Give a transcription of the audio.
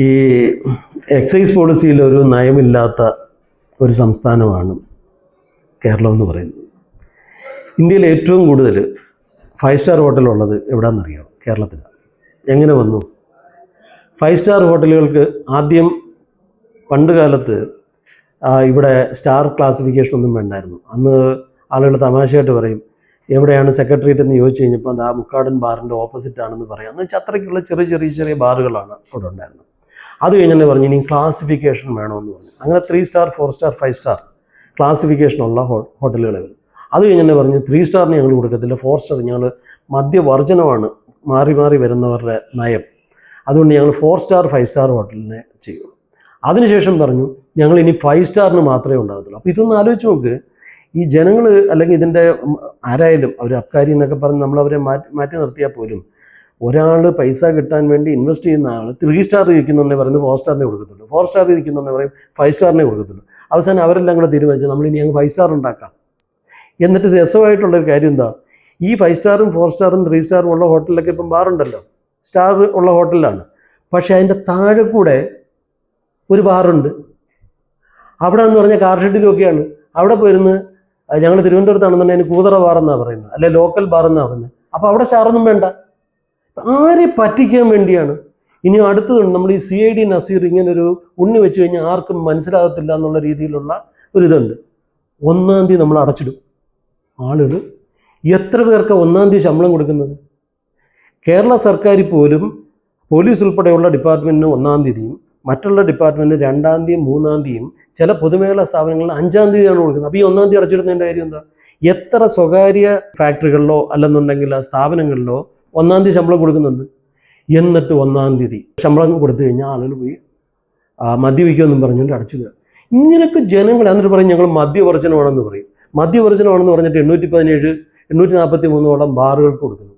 ഈ എക്സൈസ് പോളിസിയിൽ ഒരു നയമില്ലാത്ത ഒരു സംസ്ഥാനമാണ് കേരളം എന്ന് പറയുന്നത്. ഇന്ത്യയിൽ ഏറ്റവും കൂടുതൽ 5 സ്റ്റാർ ഹോട്ടലുള്ളത് എവിടെയാണെന്നറിയാം? കേരളത്തിലാണ്. എങ്ങനെ വന്നു? 5 സ്റ്റാർ ഹോട്ടലുകൾക്ക് ആദ്യം പണ്ട് കാലത്ത് ഇവിടെ സ്റ്റാർ ക്ലാസിഫിക്കേഷൻ ഒന്നും വേണ്ടായിരുന്നു. അന്ന് ആളുകൾ തമാശയായിട്ട് പറയും, എവിടെയാണ് സെക്രട്ടേറിയറ്റ് എന്ന് ചോദിച്ചു കഴിഞ്ഞപ്പോൾ അത് ആ മുക്കാടൻ ബാറിൻ്റെ ഓപ്പോസിറ്റ് ആണെന്ന് പറയാം. എന്ന് വെച്ചാൽ അത്രയ്ക്കുള്ള ചെറിയ ബാറുകളാണ് അവിടെ ഉണ്ടായിരുന്നത്. അത് കഴിഞ്ഞ് തന്നെ പറഞ്ഞു ഇനി ക്ലാസിഫിക്കേഷൻ വേണമെന്ന് പറഞ്ഞു. അങ്ങനെ 3 സ്റ്റാർ 4 സ്റ്റാർ 5 സ്റ്റാർ ക്ലാസിഫിക്കേഷനുള്ള ഹോട്ടലുകൾ വരും. അത് കഴിഞ്ഞ് തന്നെ പറഞ്ഞു 3 സ്റ്റാറിന് ഞങ്ങൾ കൊടുക്കത്തില്ല, 4 സ്റ്റാർ ഞങ്ങൾ മദ്യവർജനമാണ് മാറി വരുന്നവരുടെ നയം, അതുകൊണ്ട് ഞങ്ങൾ 4 സ്റ്റാർ 5 സ്റ്റാർ ഹോട്ടലിനെ ചെയ്യും. അതിനുശേഷം പറഞ്ഞു ഞങ്ങൾ ഇനി 5 സ്റ്റാറിന് മാത്രമേ ഉണ്ടാകത്തുള്ളൂ. അപ്പോൾ ഇതൊന്ന് ആലോചിച്ച് നോക്ക്. ഈ ജനങ്ങൾ അല്ലെങ്കിൽ ഇതിൻ്റെ ആരായാലും അവർ അബ്കാരി എന്നൊക്കെ പറഞ്ഞ് നമ്മളവരെ മാറ്റി നിർത്തിയാൽ പോലും ഒരാൾ പൈസ കിട്ടാൻ വേണ്ടി ഇൻവെസ്റ്റ് ചെയ്യുന്ന ആൾ 3 സ്റ്റാർ ഇരിക്കുന്നുണ്ടെങ്കിൽ പറയുന്നത് 4 സ്റ്റാറിനെ കൊടുക്കത്തുള്ളൂ, 4 സ്റ്റാർ ഇരിക്കുന്നുണ്ടെങ്കിൽ പറയും 5 സ്റ്റാറിനെ കൊടുക്കത്തുള്ളൂ. അവസാനം അവരെല്ലാം കൂടെ തീരുമാനിച്ചു നമ്മളിനി ഞങ്ങൾ 5 സ്റ്റാർ ഉണ്ടാക്കാം. എന്നിട്ട് രസമായിട്ടുള്ളൊരു കാര്യം എന്താ, ഈ 5 സ്റ്റാറും 4 സ്റ്റാറും 3 സ്റ്റാറും ഉള്ള ഹോട്ടലിലൊക്കെ ഇപ്പം ബാറുണ്ടല്ലോ, സ്റ്റാർ ഉള്ള ഹോട്ടലിലാണ്. പക്ഷേ അതിൻ്റെ താഴെ കൂടെ ഒരു ബാറുണ്ട്. അവിടെ എന്ന് പറഞ്ഞാൽ കാർ ഷെഡിലൊക്കെയാണ്. അവിടെ പോയിരുന്ന് ഞങ്ങൾ തിരുവനന്തപുരത്താണെന്നുണ്ടെങ്കിൽ കൂതറ ബാറെന്നാണ് പറയുന്നത്, അല്ലെ ലോക്കൽ ബാറെന്നാണ് പറയുന്നത്. അപ്പോൾ അവിടെ സ്റ്റാറൊന്നും വേണ്ട. ആരെ പറ്റിക്കാൻ വേണ്ടിയാണ്? ഇനി അടുത്തതുണ്ട്, നമ്മൾ ഈ CID നസീർ ഇങ്ങനൊരു ഉണ്ണി വെച്ച് കഴിഞ്ഞാൽ ആർക്കും മനസ്സിലാകത്തില്ല എന്നുള്ള രീതിയിലുള്ള ഒരിതുണ്ട്. 1-ാം തീയതി നമ്മൾ അടച്ചിടും. ആളുകൾ എത്ര പേർക്ക് 1-ാം തീയതി ശമ്പളം കൊടുക്കുന്നത്? കേരള സർക്കാർ പോലും പോലീസ് ഉൾപ്പെടെയുള്ള ഡിപ്പാർട്ട്മെൻറ്റിന് 1-ാം തീയതിയും മറ്റുള്ള ഡിപ്പാർട്ട്മെൻറ്റിന് 2-ാം തീയതിയും 3-ാം തീയതിയും ചില പൊതുമേഖലാ സ്ഥാപനങ്ങളിൽ 5-ാം തീയതിയാണ് കൊടുക്കുന്നത്. അപ്പോൾ ഈ 1-ാം തീയതി അടച്ചിടുന്നതിൻ്റെ കാര്യം എന്താ? എത്ര സ്വകാര്യ ഫാക്ടറികളിലോ അല്ലെന്നുണ്ടെങ്കിൽ സ്ഥാപനങ്ങളിലോ 1-ാം തീയതി ശമ്പളം കൊടുക്കുന്നുണ്ട്. എന്നിട്ട് 1-ാം തീയതി ശമ്പളം കൊടുത്തു കഴിഞ്ഞാൽ ആളുകൾ പോയി മദ്യപിക്കുമെന്നും പറഞ്ഞുകൊണ്ട് അടച്ചിടുക. ഇങ്ങനെയൊക്കെ ജനങ്ങൾ എന്നിട്ട് പറയും ഞങ്ങൾ മദ്യവർജനമാണെന്ന് പറയും. മദ്യവർജനമാണെന്ന് പറഞ്ഞിട്ട് 817 843 ബാറുകൾക്ക് കൊടുക്കുന്നു.